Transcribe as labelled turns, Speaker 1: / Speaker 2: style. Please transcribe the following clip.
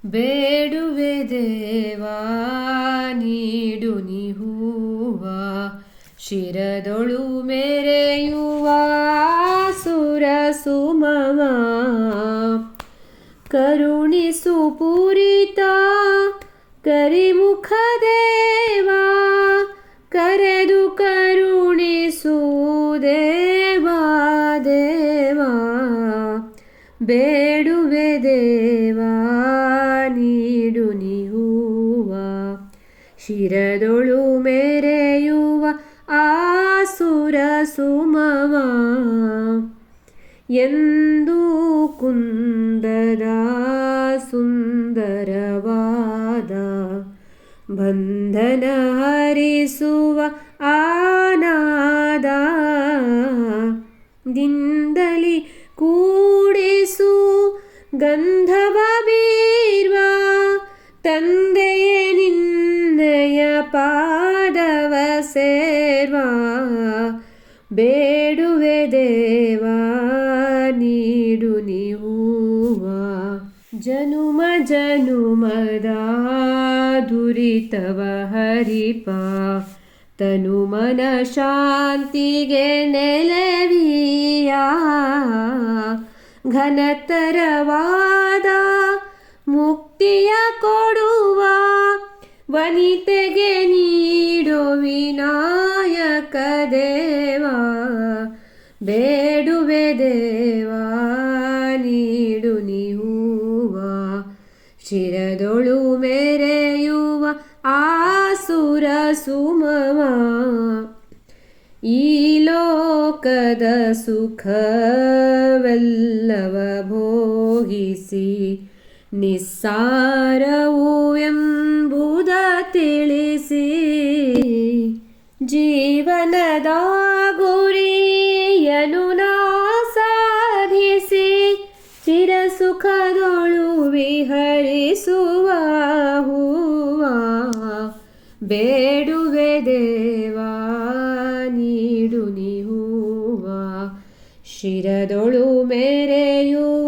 Speaker 1: ಬೇಡುವೆ ದೇವಾ ನೀಡು ನೀ ಹೂವ, ಶಿರದೊಳು ಮೆರೆಯುವ ಸುರ ಸುಮವ. ಕರುಣಿಸು ಪೂರಿತ ಕರಿಮುಖ ದೇವಾ, ಕರೆದು ಕರುಣಿಸು ದೇವಾ ದೇವಾ. ಬೇಡುವೆ ದೇವಾ ನೀಡು ನೀ ಹೂವ, ಶಿರದೊಳು ಮೆರೆಯುವ ಆಸುರ ಸುಮವ. ಎಂದು ಕುಂದದ ಸುಂದರವಾದ ಬಂಧನ ಹರಿಸುವ ಆನಾದ, ದಿಂದಲಿ ಕೂಡಿಸು ಗಂಧವ ಬೀರ್ವ, ತಂದೆಯೇ ನಿನ್ನಯ ಪಾದವ ಸೇರ್ವ. ಬೇಡುವೆ ದೇವಾ ನೀಡು ನೀ ಹೂವ, ಜನುಮ ಜನುಮದ ದುರಿತವ ಹರಿಪ, ತನು ಮನ ಶಾಂತಿಗೆ ನೆಲೆವಿಯ. ಘನತರವಾದ ಮುಕ್ತಿಯ ಕೊಡುವ, ವನಿತೆಗೆ ನೀಡೋ ವಿನಾಯಕ ದೇವಾ. ಬೇಡುವೆ ದೇವಾ ನೀಡು ನೀ ಹೂವ, ಶಿರದೊಳು ಮೆರೆಯುವ ಆಸುರ ಸುಮವ. ಈ ಲೋಕದ ಸುಖವೆಲ್ಲವ ಭೋಗಿಸಿ, ನಿಸ್ಸಾರವು ಎಂಬುದ ತಿಳಿಸಿ, ಜೀವನದ ಗುರಿಯನು ನಾ ಸಾಧಿಸಿ, ಚಿರಸುಖದೊಳು ವಿಹರಿಸುವ ಹೂವ. ಬೇಡುವೆ ದೇವಾ ನೀಡು ನೀ ಹೂವ, ಶಿರದೊಳು ಮೆರೆಯುವ